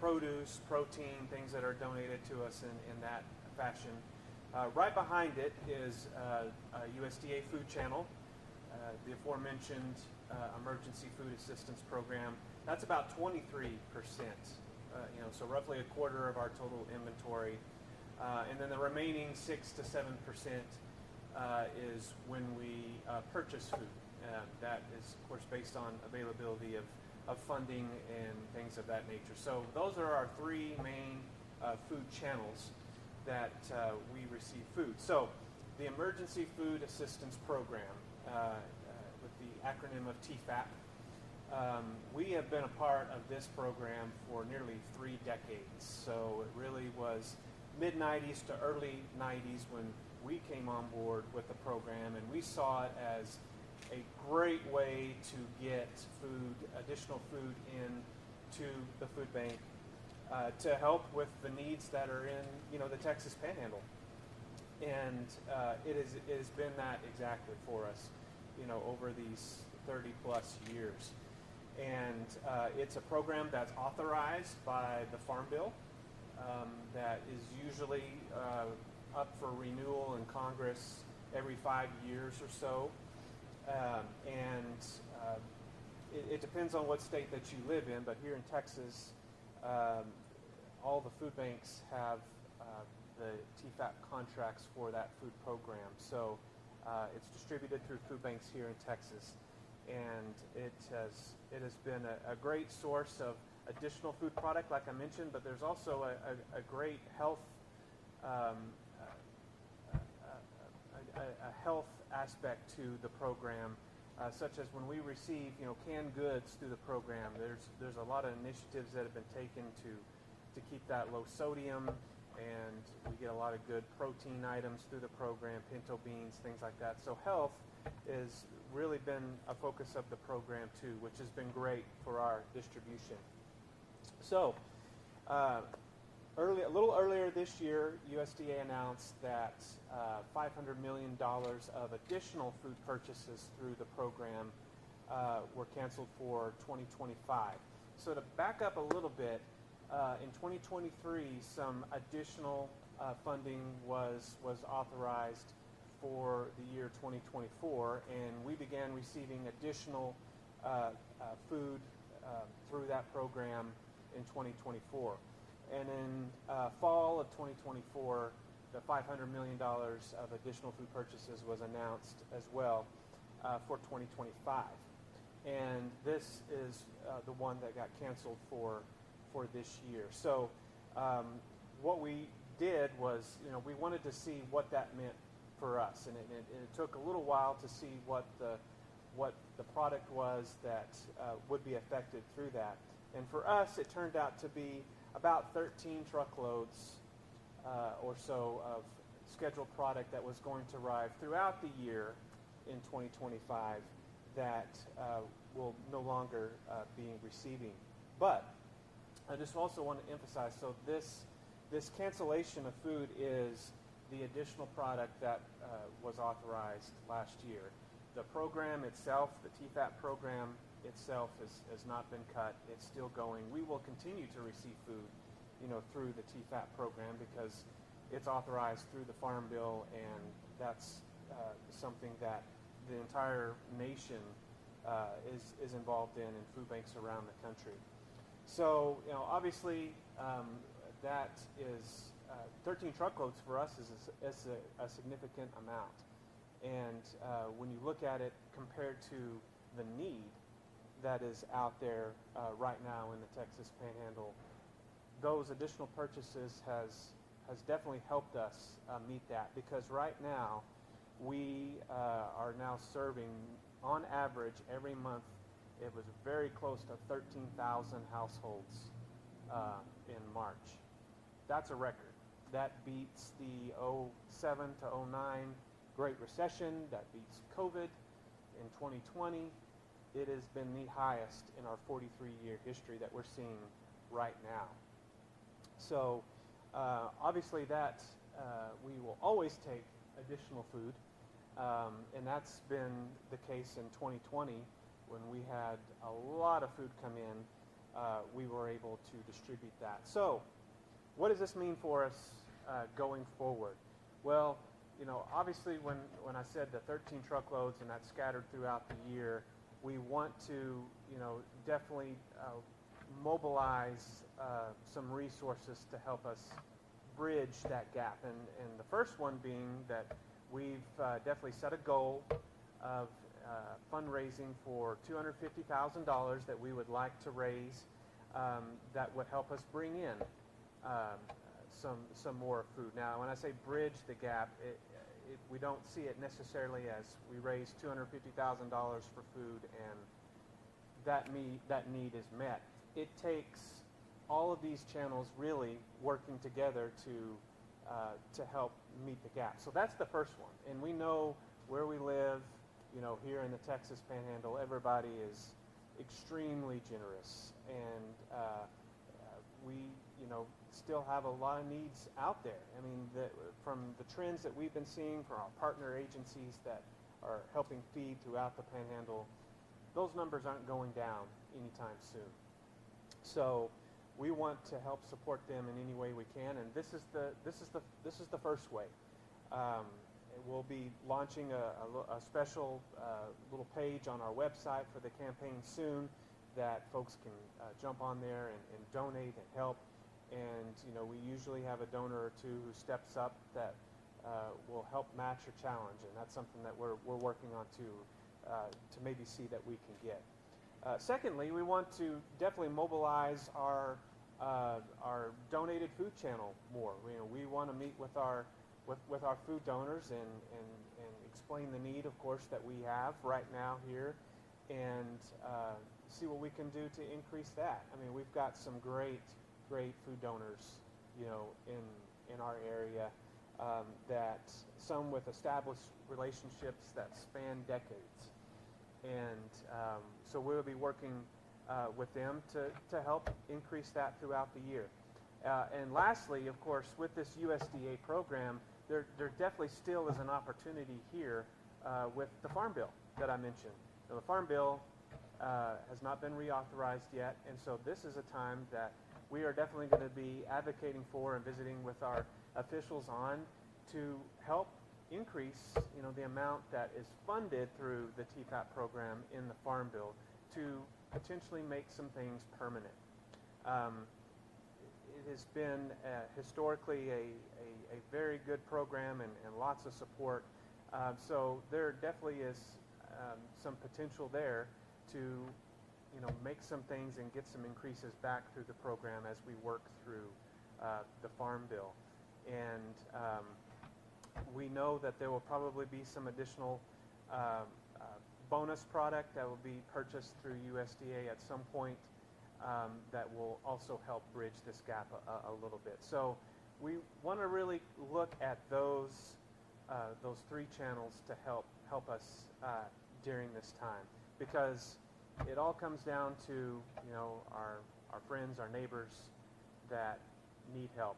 produce, protein, things that are donated to us in that fashion. Right behind it is a USDA food channel, the aforementioned Emergency Food Assistance Program. That's about 23%, so roughly a quarter of our total inventory. And then the remaining 6 to 7% is when we purchase food. That is, of course, based on availability of funding and things of that nature. So those are our three main food channels that we receive food. So the Emergency Food Assistance Program, with the acronym of TFAP, we have been a part of this program for nearly 3 decades. So it really was mid-90s to early 90s when we came on board with the program, and we saw it as a great way to get food, additional food into the food bank to help with the needs that are in, the Texas Panhandle. And it has been that exactly for us, over these 30 plus years. And it's a program that's authorized by the Farm Bill, that is usually up for renewal in Congress every 5 years or so. It depends on what state that you live in, but here in Texas, all the food banks have the TFAP contracts for that food program. So it's distributed through food banks here in Texas, and it has been a great source of additional food product, like I mentioned, but there's also a great health a health aspect to the program, such as when we receive canned goods through the program. There's a lot of initiatives that have been taken to keep that low sodium, and we get a lot of good protein items through the program, pinto beans, things like that. So health has really been a focus of the program too, which has been great for our distribution. So a little earlier this year, USDA announced that $500 million of additional food purchases through the program were canceled for 2025. So to back up a little bit, in 2023, some additional funding was authorized for the year 2024, and we began receiving additional food through that program in 2024. And in fall of 2024, the $500 million of additional food purchases was announced as well for 2025. And this is the one that got canceled for this year. So what we did was, we wanted to see what that meant for us. And it took a little while to see what the product was that would be affected through that. And for us, it turned out to be about 13 truckloads or so of scheduled product that was going to arrive throughout the year in 2025 that will no longer be receiving. But I just also want to emphasize, so this cancellation of food is the additional product that was authorized last year. The program itself, the TFAP program itself, has not been cut. It's still going. We will continue to receive food, through the TFAP program because it's authorized through the Farm Bill, and that's something that the entire nation is involved in food banks around the country. So, obviously, that is 13 truckloads for us is a significant amount. And when you look at it compared to the need that is out there right now in the Texas Panhandle, those additional purchases has definitely helped us meet that, because right now we are now serving, on average, every month, it was very close to 13,000 households in March. That's a record. That beats the 07 to 09 Great Recession. That beats COVID in 2020. It has been the highest in our 43-year history that we're seeing right now. So obviously that we will always take additional food, and that's been the case in 2020 when we had a lot of food come in, we were able to distribute that. So what does this mean for us going forward? Well, you know, obviously when I said the 13 truckloads and that's scattered throughout the year, we want to, you know, definitely mobilize some resources to help us bridge that gap. And the first one being that we've definitely set a goal of fundraising for $250,000 that we would like to raise that would help us bring in some more food. Now, when I say bridge the gap, we don't see it necessarily as we raise $250,000 for food and that need is met. It takes all of these channels really working together to help meet the gap. So that's the first one. And we know where we live, you know, here in the Texas Panhandle, everybody is extremely generous, and we, you know, still have a lot of needs out there. I mean, from the trends that we've been seeing from our partner agencies that are helping feed throughout the Panhandle, those numbers aren't going down anytime soon. So we want to help support them in any way we can, and this is the first way. We'll be launching a special little page on our website for the campaign soon that folks can jump on there and donate and help. And you know, we usually have a donor or two who steps up that will help match your challenge, and that's something that we're working on to maybe see that we can get. Secondly, we want to definitely mobilize our donated food channel more. We want to meet with our food donors and explain the need, of course, that we have right now here, and see what we can do to increase that. I mean, we've got some great food donors, you know, in our area, that some with established relationships that span decades, and so we'll be working with them to help increase that throughout the year. And lastly, of course, with this USDA program, there definitely still is an opportunity here with the Farm Bill that I mentioned. Now, the Farm Bill has not been reauthorized yet, and so this is a time that we are definitely going to be advocating for and visiting with our officials on to help increase, you know, the amount that is funded through the TPAP program in the Farm Bill to potentially make some things permanent. It has been historically a very good program and lots of support. So there definitely is some potential there to, you know, make some things and get some increases back through the program as we work through the Farm Bill. And we know that there will probably be some additional bonus product that will be purchased through USDA at some point that will also help bridge this gap a little bit. So we want to really look at those three channels to help us during this time, because it all comes down to, you know, our friends, our neighbors that need help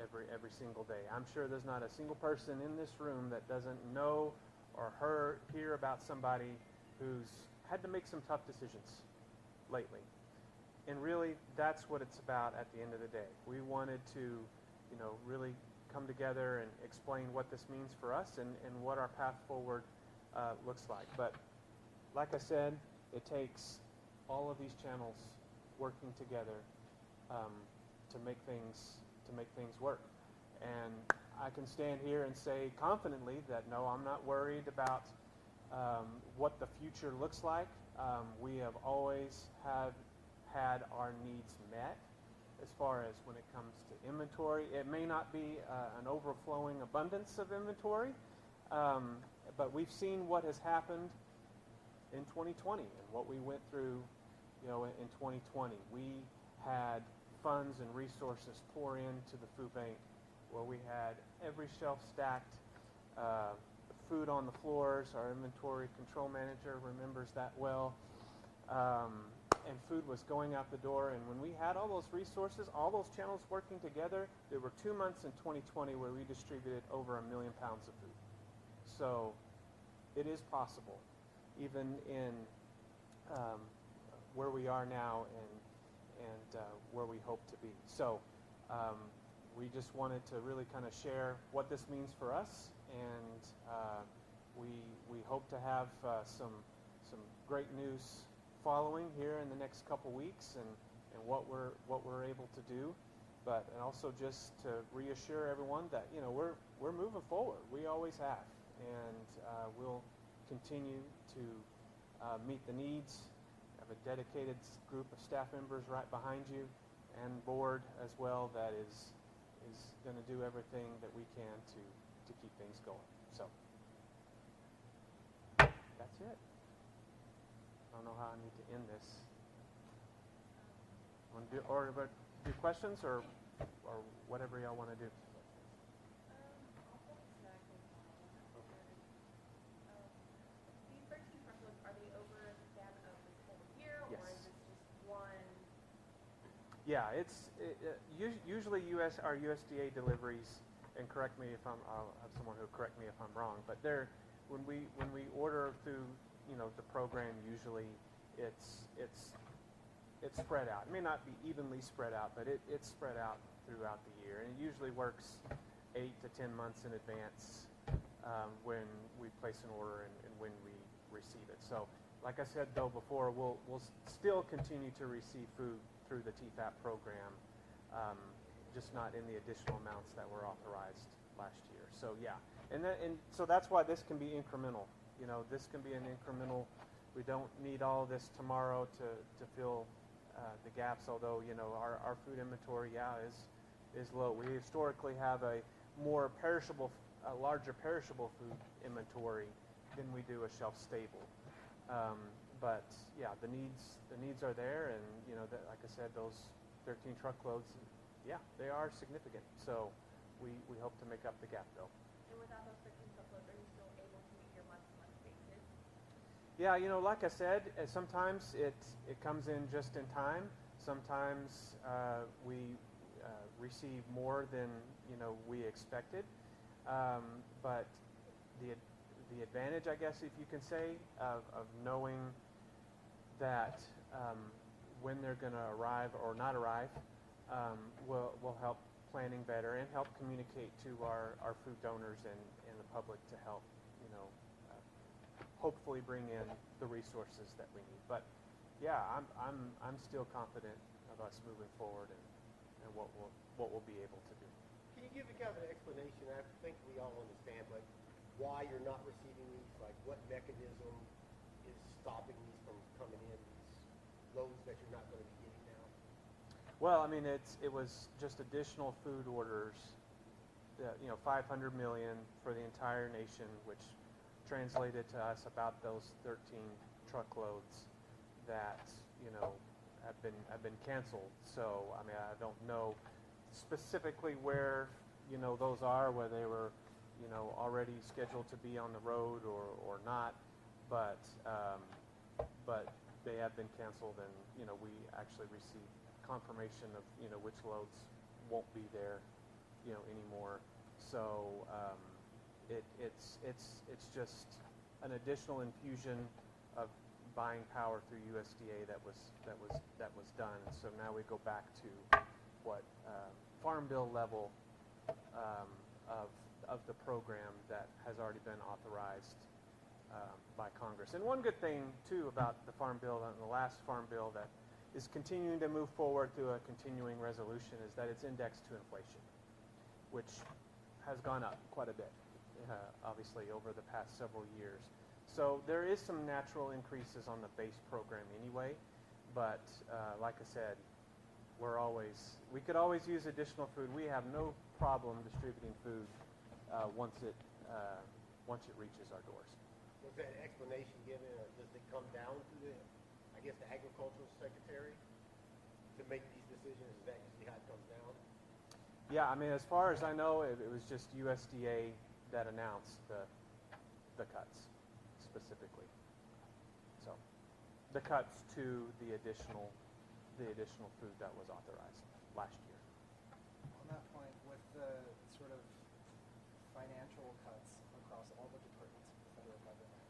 every single day. I'm sure there's not a single person in this room that doesn't know or hear about somebody who's had to make some tough decisions lately. And really, that's what it's about at the end of the day. We wanted to, you know, really come together and explain what this means for us and what our path forward looks like. But like I said, it takes all of these channels working together to make things work. And I can stand here and say confidently that no, I'm not worried about what the future looks like. We have always had our needs met as far as when it comes to inventory. It may not be an overflowing abundance of inventory, but we've seen what has happened in 2020 and what we went through, you know, in 2020. We had funds and resources pour into the food bank where we had every shelf stacked, food on the floors. Our inventory control manager remembers that well. And food was going out the door. And when we had all those resources, all those channels working together, there were 2 months in 2020 where we distributed over 1 million pounds of food. So it is possible, even in where we are now where we hope to be. So we just wanted to really kind of share what this means for us, and we hope to have some great news following here in the next couple weeks, and what we're able to do. But and also just to reassure everyone that we're moving forward. We always have, and we'll continue to meet the needs. Have a dedicated group of staff members right behind you, and board as well that is going to do everything that we can to keep things going. So that's it. I don't know how I need to end this. Want to do questions or whatever y'all want to do. These 13 truckloads, are they over the span of this whole year, Yes. or is this just one? Yeah, usually our USDA deliveries, and correct me if I'll have someone who correct me if I'm wrong, but when we order through the program, usually it's spread out. It may not be evenly spread out, but it's spread out throughout the year, and it usually works 8 to 10 months in advance when we place an order and when we receive it. So, like I said though before, we'll still continue to receive food through the TFAP program, just not in the additional amounts that were authorized last year. So yeah, and so that's why this can be incremental. This can be an incremental. We don't need all this tomorrow to fill the gaps. Although our food inventory, is low. We historically have a larger perishable food inventory than we do a shelf stable. But yeah, the needs are there, and like I said, those 13 truckloads, yeah, they are significant. So we hope to make up the gap though. And without those 13 truckloads, are you still able to meet your month-to-month basis? Yeah, like I said, sometimes it comes in just in time. Sometimes we receive more than we expected. But the advantage, I guess, if you can say, of knowing that when they're going to arrive or not arrive will help planning better and help communicate to our food donors and the public to help hopefully bring in the resources that we need. But yeah, I'm still confident of us moving forward and what we'll be able to do. Can you give a kind of an explanation? I think we all understand, like, why you're not receiving these, like what mechanism is stopping these from coming in, these loads that you're not going to be getting now? Well, I mean, it was just additional food orders, 500 million for the entire nation, which translated to us about those 13 truckloads that have been canceled. So I mean, I don't know specifically where those are, where they were already scheduled to be on the road or not, but they have been canceled, and we actually received confirmation of which loads won't be there anymore. So it's just an additional infusion of buying power through USDA that was done. So now we go back to what Farm Bill level of the program that has already been authorized by Congress. And one good thing too about the Farm Bill and the last Farm Bill that is continuing to move forward through a continuing resolution is that it's indexed to inflation, which has gone up quite a bit, obviously, over the past several years. So there is some natural increases on the base program anyway, but like I said, we could always use additional food. We have no problem distributing food once it reaches our doors. Was that explanation given, or does it come down to the agricultural secretary to make these decisions? Is that usually how it comes down? Yeah, I mean, as far as I know, it was just USDA that announced the cuts specifically. So the cuts to the additional food that was authorized last year. On that point, with the sort of financial cuts across all the departments of the federal government,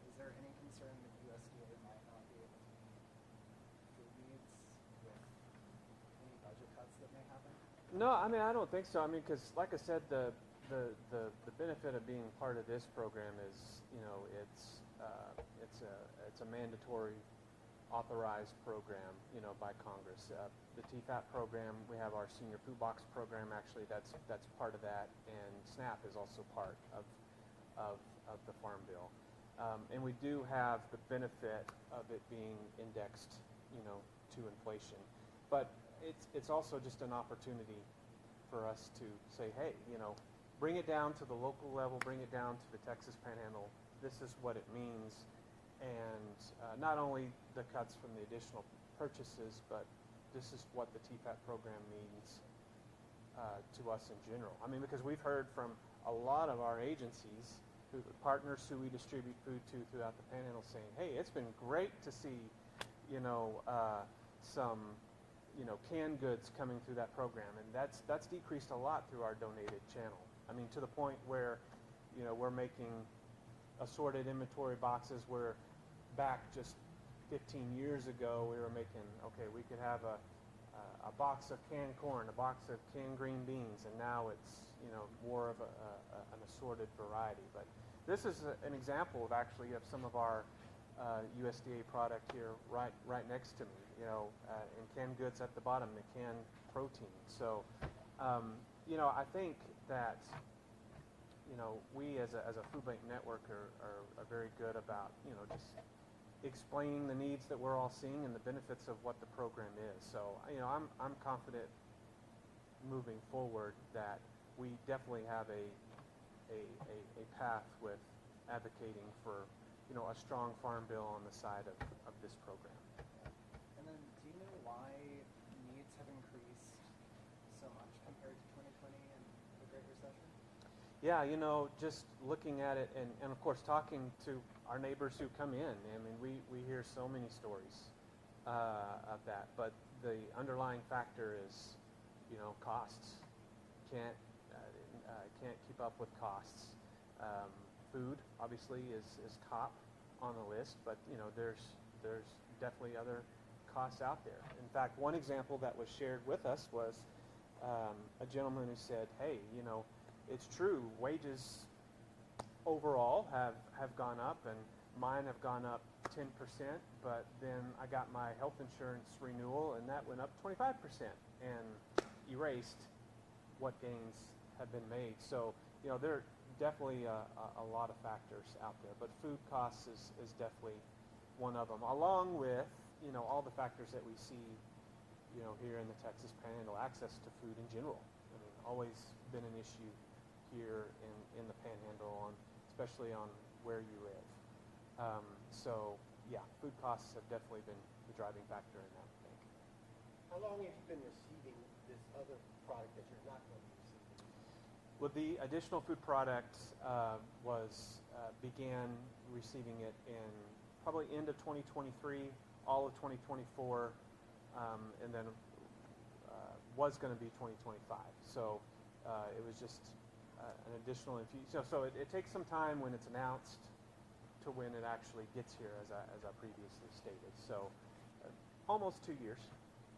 is there any concern that USDA might not be able to meet food needs with any No, I mean, I don't think so. I mean, because like I said, the benefit of being part of this program is, you know, it's a mandatory authorized program, you know, by Congress. The TFAP program, we have our senior food box program. Actually, that's part of that, and SNAP is also part of the Farm Bill. And we do have the benefit of it being indexed, you know, to inflation. But it's also just an opportunity for us to say, hey, you know, bring it down to the local level, bring it down to the Texas Panhandle. This is what it means. And not only the cuts from the additional purchases, but this is what the TFAP program means to us in general. I mean, because we've heard from a lot of our agencies, partners who we distribute food to throughout the Panhandle, saying, hey, it's been great to see, you know, some, you know, canned goods coming through that program, and that's decreased a lot through our donated channel. I mean, to the point where, you know, we're making assorted inventory boxes where back just 15 years ago we were making, okay, we could have a box of canned corn, a box of canned green beans, and now it's, you know, more of an assorted variety. But this is an example of actually of some of our USDA product here right next to me, you know, and canned goods at the bottom, the canned protein. So, you know, I think that, you know, we as a food bank network are very good about, you know, just explaining the needs that we're all seeing and the benefits of what the program is. So, you know, I'm confident moving forward that we definitely have a path with advocating for, you know, a strong farm bill on the side of this program. And then, do you know why needs have increased so much compared to 2020 and the Great Recession? Yeah, you know, just looking at it and of course talking to our neighbors who come in. I mean, we hear so many stories of that, but the underlying factor is, you know, costs. Can't keep up with costs. Food obviously is top on the list, but you know, there's definitely other costs out there. In fact, one example that was shared with us was a gentleman who said, hey, you know, it's true, wages overall have gone up, and mine have gone up 10%, but then I got my health insurance renewal and that went up 25% and erased what gains have been made. So, you know, there are definitely a lot of factors out there, but food costs is definitely one of them, along with, you know, all the factors that we see, you know, here in the Texas Panhandle, access to food in general. I mean, always been an issue here in the Panhandle, especially on where you live. So, yeah, food costs have definitely been the driving factor in that, I think. How long have you been receiving this other product that you're not going to be receiving? Well, the additional food product began receiving it in probably end of 2023, all of 2024, and then was going to be 2025. So it was just an additional infusion. So it takes some time when it's announced to when it actually gets here, as I previously stated. So almost 2 years.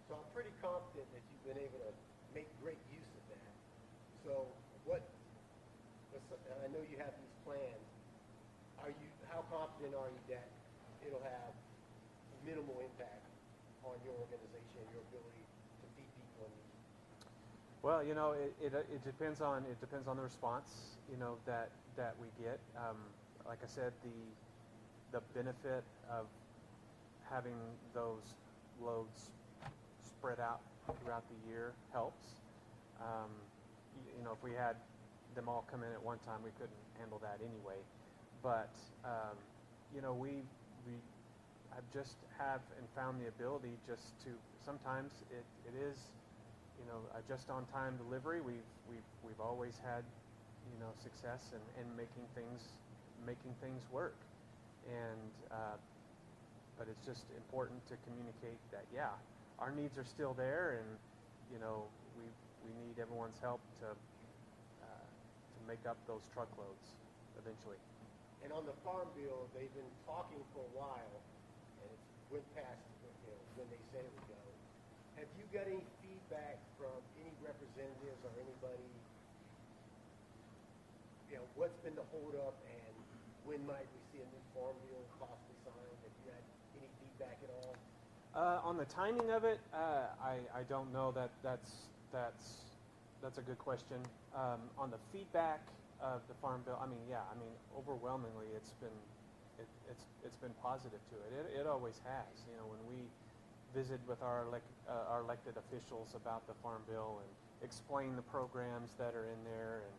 So I'm pretty confident that you've been able to make great use of that. So I know you have these plans. How confident are you that it'll have minimal impact on your organization and your ability to feed people in need? Well, you know, it depends on the response, you know, that we get. Like I said, the benefit of having those loads spread out throughout the year helps. You know, if we had them all come in at one time, we couldn't handle that anyway. But you know, we have just and found the ability just to, sometimes it is, you know, just on time delivery. We've always had, you know, success in making things work. And but it's just important to communicate that, yeah, our needs are still there, and you know, we need everyone's help to make up those truckloads eventually. And on the Farm Bill, they've been talking for a while, and it went past, you know, when they said it would go. Have you got any feedback from any representatives or anybody, what's been the holdup and when might we see a new farm bill possibly signed? Have you had any feedback at all? On the timing of it, I don't know. That's a good question. On the feedback of the farm bill, overwhelmingly it's been positive to it. It always has. When we visit with our elected officials about the farm bill and explain the programs that are in there, and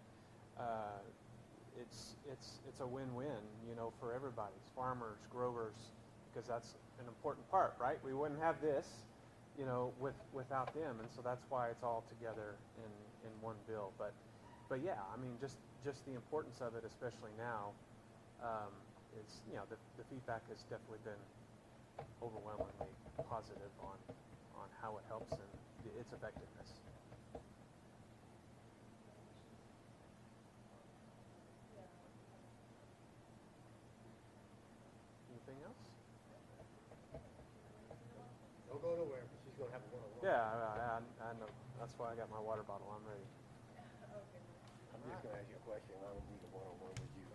it's a win-win, for everybody, farmers, growers, because that's an important part, right? We wouldn't have this, without them, and so that's why it's all together in one bill. But yeah, just the importance of it, especially now, is the feedback has definitely been overwhelmingly positive on how it helps and its effectiveness. Anything else? Don't go nowhere, because she's going to have a one-on-one. Yeah, I know. That's why I got my water bottle. I'm ready. I'm just going to ask you a question. I don't need a one-on-one with you.